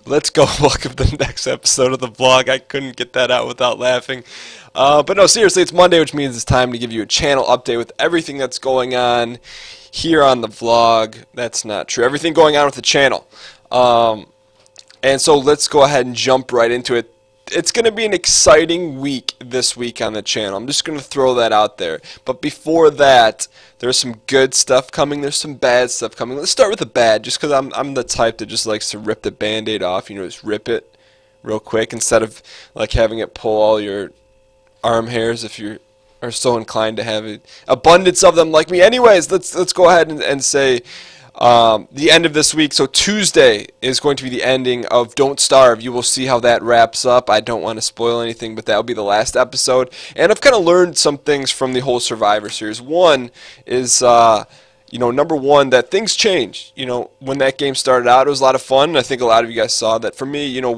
Let's go. Welcome to the next episode of the vlog. I couldn't get that out without laughing. But no, seriously, it's Monday, which means it's time to give you a channel update with everything that's going on here on the vlog. That's not true. Everything going on with the channel. And so let's go ahead and jump right into it. It's going to be an exciting week this week on the channel. I'm just going to throw that out there. But before that, there's some good stuff coming. There's some bad stuff coming. Let's start with the bad, just because I'm the type that just likes to rip the band-aid off. You know, just rip it real quick instead of like having it pull all your arm hairs if you are so inclined to have an abundance of them like me. Anyways, let's go ahead and say the end of this week. So Tuesday is going to be the ending of Don't Starve. You will see how that wraps up. I don't want to spoil anything, but that will be the last episode. And I've kind of learned some things from the whole Survivor series. One is, you know, number one, that things change. You know, when that game started out, it was a lot of fun. I think a lot of you guys saw that. For me, you know,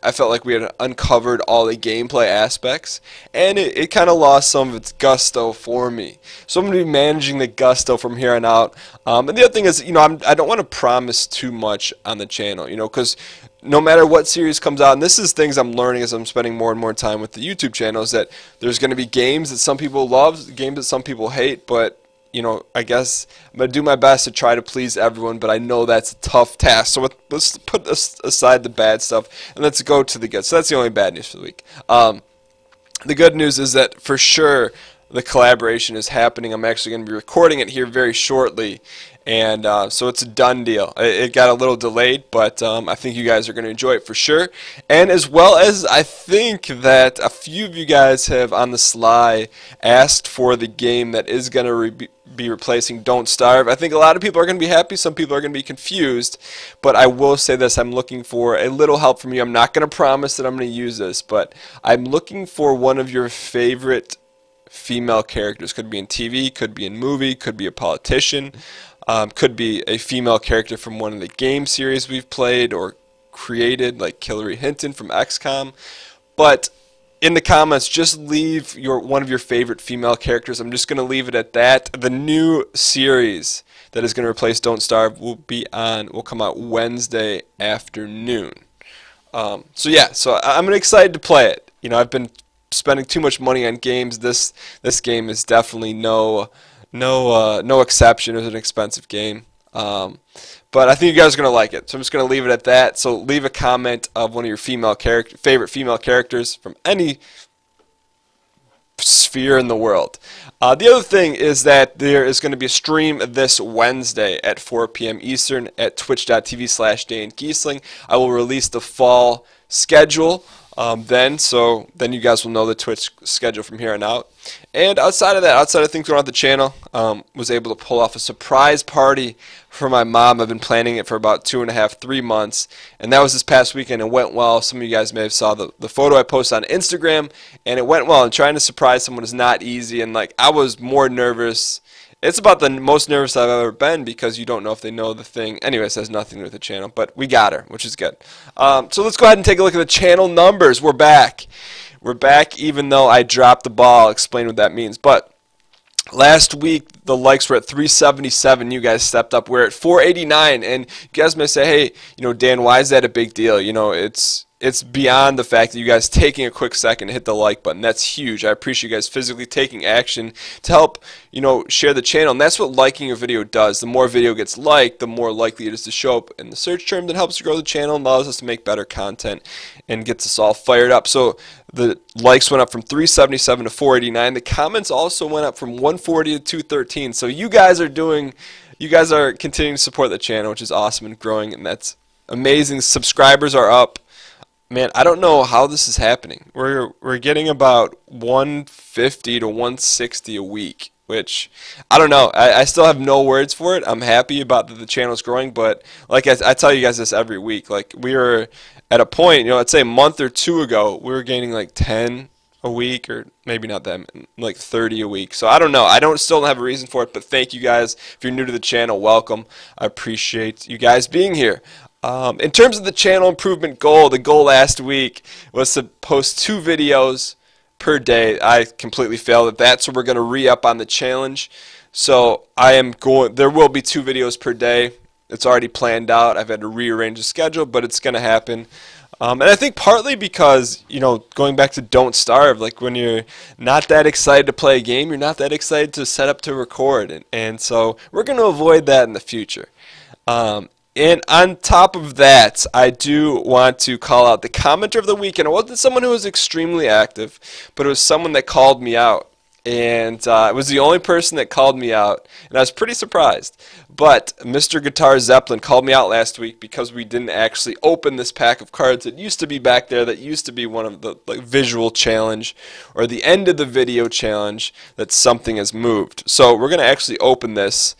I felt like we had uncovered all the gameplay aspects, and it kind of lost some of its gusto for me. So I'm going to be managing the gusto from here on out. And the other thing is, you know, I don't want to promise too much on the channel, you know, because no matter what series comes out, and this is things I'm learning as I'm spending more and more time with the YouTube channel, is that there's going to be games that some people love, games that some people hate, but you know, I guess I'm going to do my best to try to please everyone, but I know that's a tough task. So let's put aside the bad stuff, and let's go to the good. So that's the only bad news for the week. The good news is that for sure the collaboration is happening. I'm actually going to be recording it here very shortly, and so it's a done deal. It got a little delayed, but I think you guys are going to enjoy it for sure. And as well as I think that a few of you guys have on the sly asked for the game that is going to be replacing Don't Starve. I think a lot of people are going to be happy, some people are going to be confused, but I will say this, I'm looking for a little help from you. I'm not going to promise that I'm going to use this, but I'm looking for one of your favorite female characters. Could be in TV, could be in movie, could be a politician, could be a female character from one of the game series we've played or created, like Hillary Hinton from XCOM. But in the comments, just leave one of your favorite female characters. I'm just going to leave it at that. The new series that is going to replace Don't Starve will come out Wednesday afternoon. So yeah, so I'm excited to play it. You know, I've been spending too much money on games. This game is definitely no exception. It was an expensive game. But I think you guys are going to like it. So I'm just going to leave it at that. So leave a comment of one of your favorite female characters from any sphere in the world. The other thing is that there is going to be a stream this Wednesday at 4 p.m. Eastern at twitch.tv/DaneGheesling. I will release the fall schedule so then you guys will know the Twitch schedule from here on out. And outside of things going on the channel, was able to pull off a surprise party for my mom. I've been planning it for about 2.5, 3 months, and that was this past weekend. It went well. Some of you guys may have saw the photo I posted on Instagram, and it went well. And trying to surprise someone is not easy, and like I was more nervous. It's about the most nervous I've ever been because you don't know if they know the thing. Anyways, it has nothing to do with the channel, but we got her, which is good. So let's go ahead and take a look at the channel numbers. We're back. We're back even though I dropped the ball. I'll explain what that means. But last week, the likes were at 377. You guys stepped up. We're at 489. And you guys may say, hey, you know, Dan, why is that a big deal? You know, it's beyond the fact that you guys taking a quick second to hit the like button. That's huge. I appreciate you guys physically taking action to help, you know, share the channel. And that's what liking a video does. The more a video gets liked, the more likely it is to show up in the search term. That helps to grow the channel and allows us to make better content and gets us all fired up. So the likes went up from 377 to 489. The comments also went up from 140 to 213. So you guys are continuing to support the channel, which is awesome and growing, and that's amazing. Subscribers are up. Man, I don't know how this is happening. We're getting about 150 to 160 a week, which I don't know. I still have no words for it. I'm happy about that the channel is growing, but like I tell you guys this every week. Like we were at a point, you know, let's say a month or two ago, we were gaining like 10 a week, or maybe not that, like 30 a week. So I don't know. I still don't have a reason for it, but thank you guys. If you're new to the channel, welcome. I appreciate you guys being here. In terms of the channel improvement goal, the goal last week was to post 2 videos per day. I completely failed at that, so we're going to re-up on the challenge. So there will be 2 videos per day. It's already planned out. I've had to rearrange the schedule, but it's going to happen. And I think partly because, you know, going back to Don't Starve, like when you're not that excited to play a game, you're not that excited to set up to record. And so we're going to avoid that in the future. And on top of that, I do want to call out the commenter of the week. And it wasn't someone who was extremely active, but it was someone that called me out. And it was the only person that called me out, and I was pretty surprised. But Mr. Guitar Zeppelin called me out last week because we didn't actually open this pack of cards that used to be back there, that used to be one of the visual challenge or the end of the video challenge, that something has moved. So we're going to actually open this.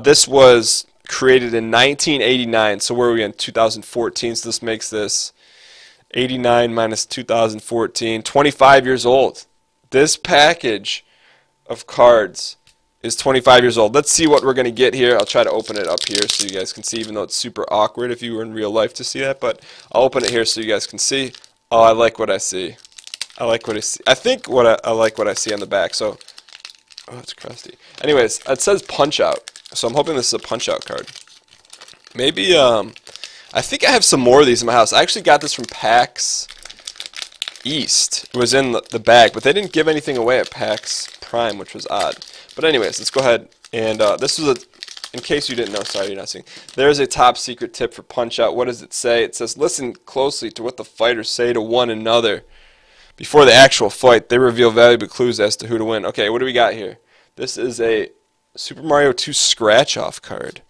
This was created in 1989, so where are we in 2014? So this makes this 89 minus 2014, 25 years old. This package of cards is 25 years old. Let's see what we're going to get here. I'll try to open it up here so you guys can see, even though it's super awkward if you were in real life to see that. But I'll open it here so you guys can see. Oh, I like what I see. I like what I see. I think I like what I see on the back. So, oh, it's crusty. Anyways, it says Punch Out. So I'm hoping this is a Punch Out card. Maybe, I think I have some more of these in my house. I actually got this from PAX East. It was in the bag, but they didn't give anything away at PAX Prime, which was odd. But anyways, let's go ahead and this was in case you didn't know, sorry you're not seeing. There's a top secret tip for Punch Out. What does it say? It says, listen closely to what the fighters say to one another. Before the actual fight, they reveal valuable clues as to who to win. Okay, what do we got here? This is a Super Mario 2 scratch-off card.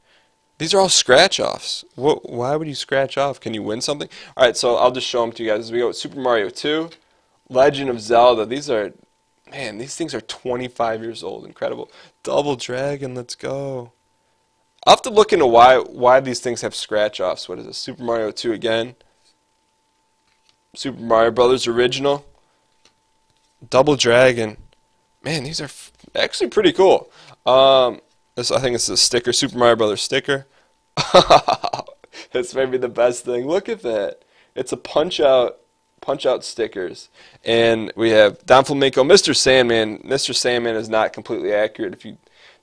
These are all scratch-offs. Why would you scratch off? Can you win something? Alright, so I'll just show them to you guys as we go with Super Mario 2, Legend of Zelda. These are, man, these things are 25 years old. Incredible. Double Dragon, let's go. I'll have to look into why these things have scratch-offs. What is it? Super Mario 2 again. Super Mario Brothers Original. Double Dragon. Man, these are actually pretty cool. I think it's a sticker, Super Mario Brothers sticker. That's maybe the best thing. Look at that. It's a punch out stickers. And we have Don Flamenco, Mr. Sandman. Mr. Sandman is not completely accurate. If you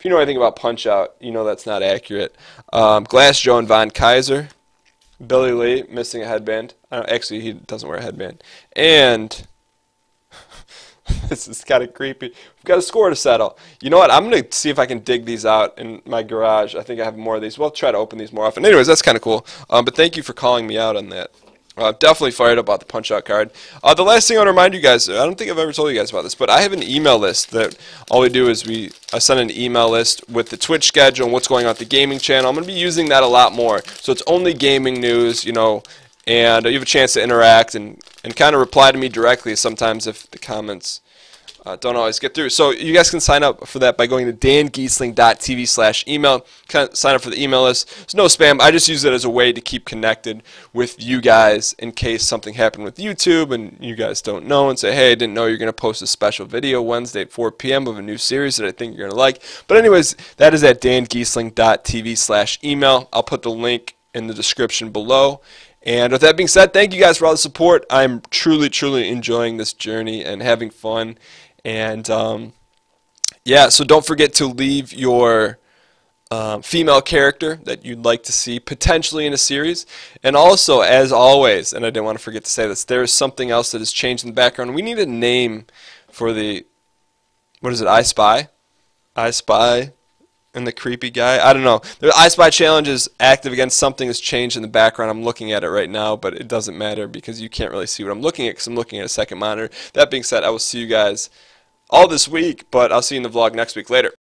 know anything about Punch Out, you know that's not accurate. Glass Joe and Von Kaiser. Billy Lee missing a headband. Actually, he doesn't wear a headband. And this is kind of creepy. We've got a score to settle. You know what? I'm going to see if I can dig these out in my garage. I think I have more of these. We'll try to open these more often. Anyways, that's kind of cool. But thank you for calling me out on that. Definitely fired up about the Punch-Out card. The last thing I want to remind you guys, I don't think I've ever told you guys about this, but I have an email list that all we do is I send an email list with the Twitch schedule and what's going on at the gaming channel. I'm going to be using that a lot more. So it's only gaming news, you know, and you have a chance to interact and kind of reply to me directly sometimes if the comments don't always get through. So you guys can sign up for that by going to dangheesling.tv/email. Sign up for the email list. There's no spam. I just use it as a way to keep connected with you guys in case something happened with YouTube and you guys don't know and say, hey, I didn't know you're going to post a special video Wednesday at 4 p.m. of a new series that I think you're going to like. But anyways, that is at dangheesling.tv/email. I'll put the link in the description below. And with that being said, thank you guys for all the support. I'm truly, truly enjoying this journey and having fun. And yeah, so don't forget to leave your female character that you'd like to see potentially in a series. And also, as always, and I didn't want to forget to say this, there is something else that has changed in the background. We need a name for the, what is it, I Spy? I Spy and the creepy guy? I don't know. The I Spy challenge is active again. Something has changed in the background. I'm looking at it right now, but it doesn't matter because you can't really see what I'm looking at because I'm looking at a second monitor. That being said, I will see you guys all this week, but I'll see you in the vlog next week. Later.